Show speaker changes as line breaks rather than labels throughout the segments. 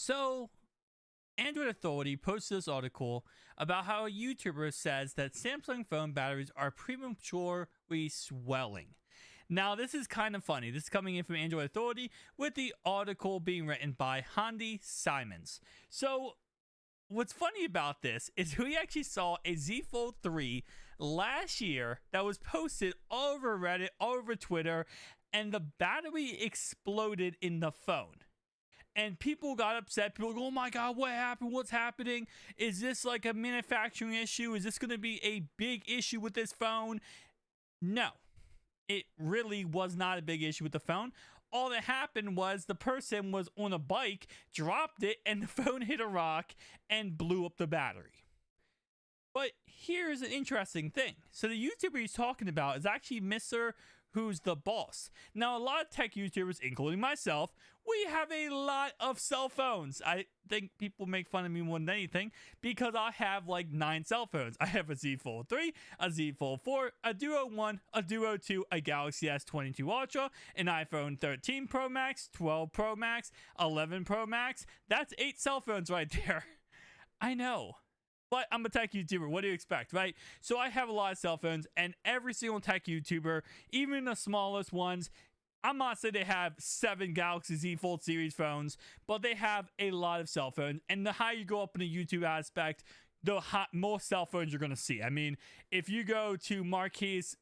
So, Android Authority posted this article about how a YouTuber says that Samsung phone batteries are prematurely swelling. Now, this is kind of funny. This is coming in from Android Authority with the article being written by Handy Simons. So, what's funny about this is we actually saw a Z Fold 3 last year that was posted all over Reddit, all over Twitter, and the battery exploded in the phone. And people got upset. People go, oh my God, what happened? What's happening? Is this like a manufacturing issue? Is this going to be a big issue with this phone? No, it really was not a big issue with the phone. All that happened was the person was on a bike, dropped it, and the phone hit a rock and blew up the battery. But here's an interesting thing. So the YouTuber he's talking about is actually Mr. Who's the Boss. Now, a lot of tech YouTubers, including myself, we have a lot of cell phones. I think people make fun of me more than anything because I have like 9 cell phones. I have a Z Fold 3, a Z Fold 4, a Duo 1, a Duo 2, a Galaxy S22 Ultra, an iPhone 13 Pro Max, 12 Pro Max, 11 Pro Max. That's 8 cell phones right there. I know. But I'm a tech YouTuber. What do you expect, right? So I have a lot of cell phones, and every single tech YouTuber, even the smallest ones, I'm not saying they have 7 Galaxy Z Fold series phones, but they have a lot of cell phones. And the higher you go up in the YouTube aspect, the more cell phones you're going to see. I mean, if you go to Marquise,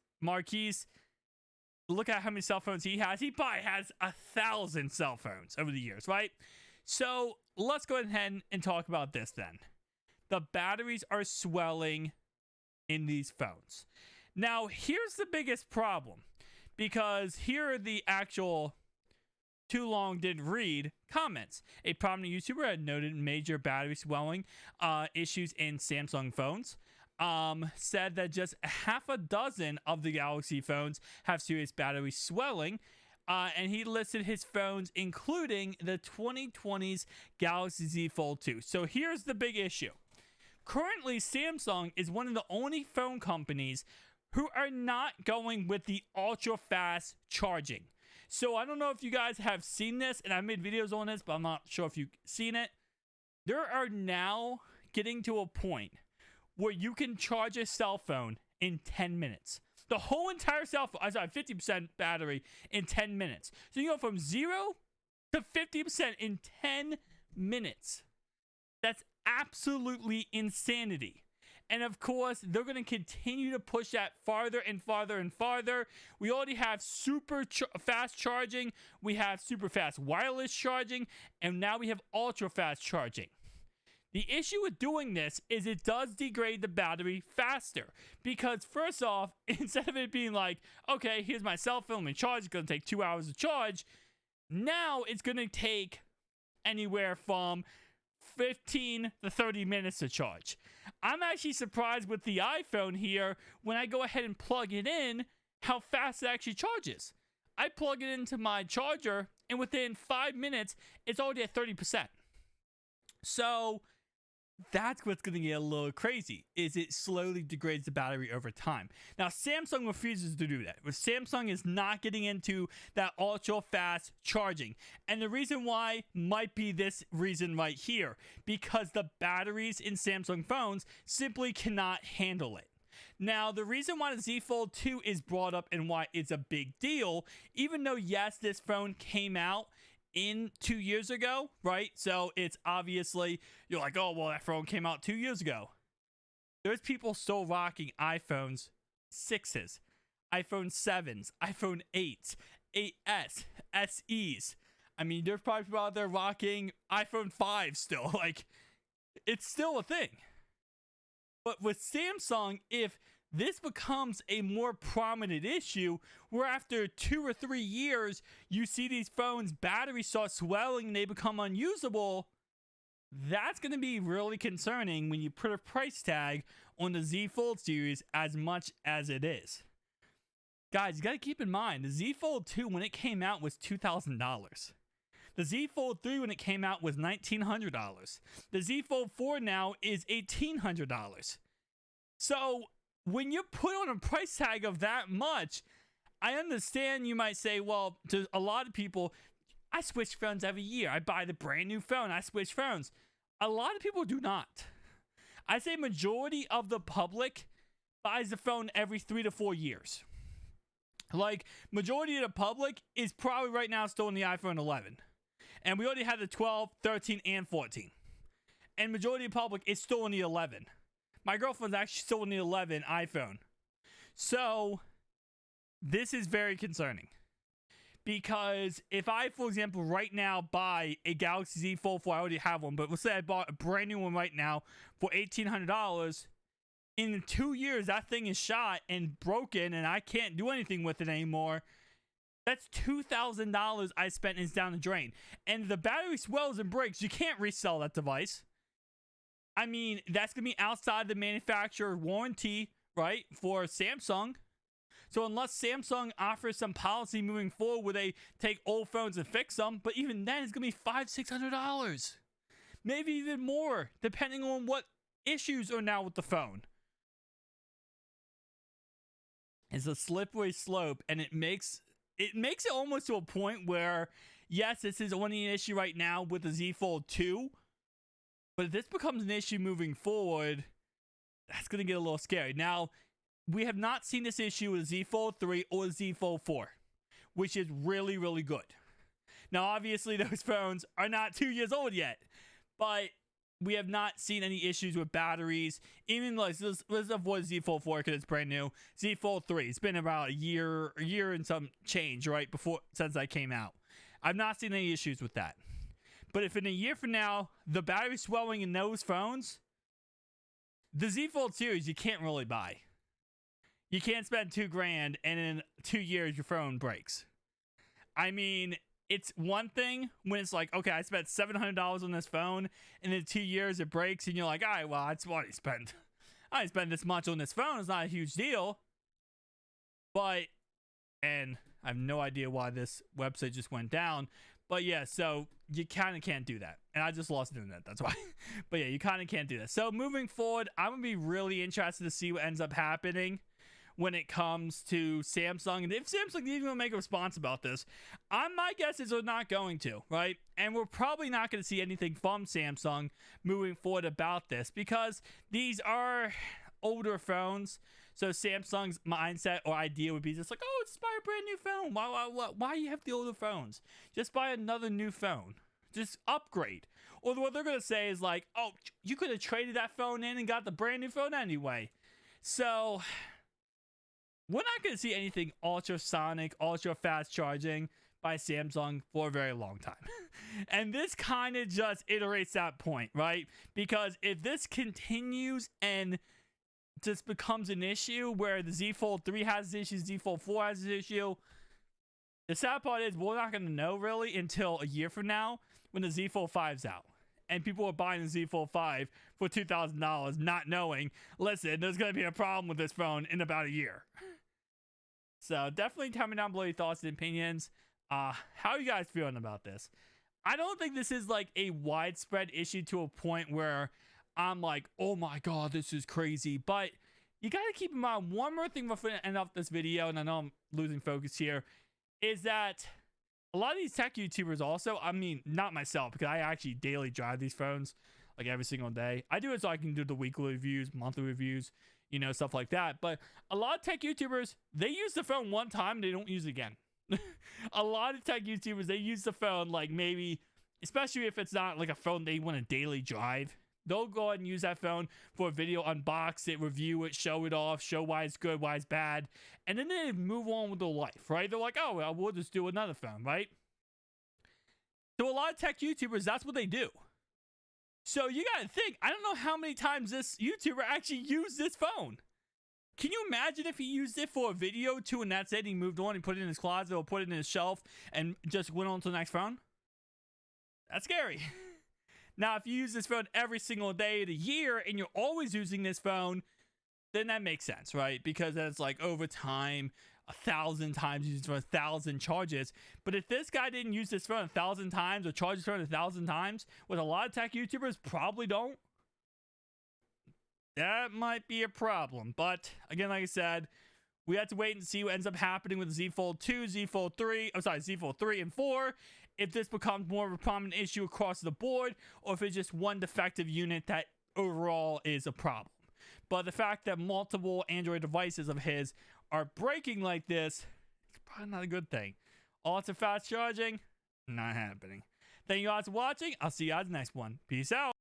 look at how many cell phones he has. He probably has 1,000 cell phones over the years, right? So let's go ahead and talk about this then. The batteries are swelling in these phones. Now, here's the biggest problem, because here are the actual too long didn't read comments. A prominent YouTuber had noted major battery swelling issues in Samsung phones. Said that just half a dozen of the Galaxy phones have serious battery swelling. And he listed his phones, including the 2020's Galaxy Z Fold 2. So here's the big issue. Currently, Samsung is one of the only phone companies who are not going with the ultra fast charging. So I don't know if you guys have seen this, and I made videos on this, but I'm not sure if you've seen it. There are now getting to a point where you can charge a cell phone in 10 minutes. The whole entire cell phone, I saw 50% battery in 10 minutes. So you go from 0 to 50% in 10 minutes. That's absolutely insanity. And of course, they're going to continue to push that farther and farther and farther. We already have super fast charging. We have super fast wireless charging. And now we have ultra fast charging. The issue with doing this is it does degrade the battery faster. Because first off, instead of it being like, okay, here's my cell phone and charge, it's going to take 2 hours to charge. Now it's going to take anywhere from 15 to 30 minutes to charge. I'm actually surprised with the iPhone here when I go ahead and plug it in, how fast it actually charges. I plug it into my charger, and within 5 minutes, it's already at 30%. So that's what's going to get a little crazy, is it slowly degrades the battery over time. Now, Samsung refuses to do that. Samsung is not getting into that ultra fast charging. And the reason why might be this reason right here, because the batteries in Samsung phones simply cannot handle it. Now, the reason why the Z Fold 2 is brought up and why it's a big deal, even though, yes, this phone came out in 2 years ago, right? So it's obviously, you're like, oh, well, that phone came out 2 years ago. There's people still rocking iPhones 6s, iPhone 7s, iPhone 8s, 8s, SEs. I mean, there's probably people out there rocking iPhone 5 still. Like, it's still a thing. But with Samsung, if this becomes a more prominent issue where after 2 or 3 years, you see these phones' batteries start swelling and they become unusable, that's going to be really concerning when you put a price tag on the Z Fold series as much as it is. Guys, you got to keep in mind, the Z Fold 2, when it came out, was $2,000. The Z Fold 3, when it came out, was $1,900. The Z Fold 4 now is $1,800. So when you put on a price tag of that much, I understand you might say, well, to a lot of people, I switch phones every year. I buy the brand new phone. I switch phones. A lot of people do not. I say majority of the public buys the phone every 3 to 4 years. Like, majority of the public is probably right now still in the iPhone 11. And we already had the 12, 13, and 14. And majority of the public is still in the 11. My girlfriend's actually still in the 11 iPhone. So, this is very concerning. Because if I, for example, right now buy a Galaxy Z Fold 4, I already have one, but let's say I bought a brand new one right now for $1,800. In 2 years, that thing is shot and broken, and I can't do anything with it anymore. That's $2,000 I spent is down the drain. And the battery swells and breaks. You can't resell that device. I mean, that's going to be outside the manufacturer warranty, right, for Samsung. So unless Samsung offers some policy moving forward where they take old phones and fix them, but even then it's going to be $500-$600. Maybe even more, depending on what issues are now with the phone. It's a slippery slope, and it makes it almost to a point where, yes, this is only an issue right now with the Z Fold 2, but if this becomes an issue moving forward, that's going to get a little scary. Now, we have not seen this issue with Z Fold 3 or Z Fold 4, which is really, really good. Now, obviously, those phones are not 2 years old yet, but we have not seen any issues with batteries. Even like, let's avoid Z Fold 4 because it's brand new. Z Fold 3, it's been about a year and some change, right, since I came out. I've not seen any issues with that. But if in a year from now, the battery swelling in those phones, the Z Fold series, you can't really buy. You can't spend $2,000 and in 2 years your phone breaks. I mean, it's one thing when it's like, okay, I spent $700 on this phone, and in 2 years it breaks, and you're like, all right, well, that's what I spent. I spent this much on this phone. It's not a huge deal. But, and I have no idea why this website just went down. But yeah, so you kind of can't do that. And I just lost internet, that's why. But yeah, you kind of can't do that. So moving forward, I'm going to be really interested to see what ends up happening when it comes to Samsung. And if Samsung didn't even make a response about this, my guess is they're not going to, right? And we're probably not going to see anything from Samsung moving forward about this because these are older phones. So Samsung's mindset or idea would be just like, oh, just buy a brand new phone. Why you have the older phones? Just buy another new phone. Just upgrade. Or what they're going to say is like, oh, you could have traded that phone in and got the brand new phone anyway. So we're not going to see anything ultrasonic, ultra fast charging by Samsung for a very long time. And this kind of just iterates that point, right? Because if this continues and just becomes an issue where the Z Fold 3 has this issue, Z Fold 4 has this issue, the sad part is we're not going to know really until a year from now when the Z Fold 5's out. And people are buying the Z Fold 5 for $2,000 not knowing, listen, there's going to be a problem with this phone in about a year. So definitely tell me down below your thoughts and opinions. How are you guys feeling about this? I don't think this is like a widespread issue to a point where I'm like, oh my god, this is crazy. But you got to keep in mind one more thing before I end off this video, and I know I'm losing focus here, is that a lot of these tech YouTubers also, I mean, not myself, because I actually daily drive these phones like every single day. I do it so I can do the weekly reviews, monthly reviews, you know, stuff like that. But a lot of tech YouTubers, they use the phone one time, they don't use it again. A lot of tech YouTubers, they use the phone like maybe, especially if it's not like a phone they want to daily drive. They'll go ahead and use that phone for a video, unbox it, review it, show it off, show why it's good, why it's bad, and then they move on with their life, right? They're like, oh, well, we'll just do another phone, right? So a lot of tech YouTubers, that's what they do. So you gotta think, I don't know how many times this YouTuber actually used this phone. Can you imagine if he used it for a video too, and that's it, he moved on, he put it in his closet or put it in his shelf and just went on to the next phone? That's scary. Now, if you use this phone every single day of the year and you're always using this phone, then that makes sense, right? Because it's like over time, 1,000 times used for 1,000 charges. But if this guy didn't use this phone 1,000 times or charge his phone 1,000 times, what a lot of tech YouTubers probably don't, that might be a problem. But again, like I said, we have to wait and see what ends up happening with the Z Fold 2, Z Fold 3, Z Fold 3 and 4. if this becomes more of a prominent issue across the board, or if it's just one defective unit that overall is a problem. But the fact that multiple Android devices of his are breaking like this, it's probably not a good thing. Ultra fast charging, not happening. Thank you guys for watching. I'll see you guys next one. Peace out.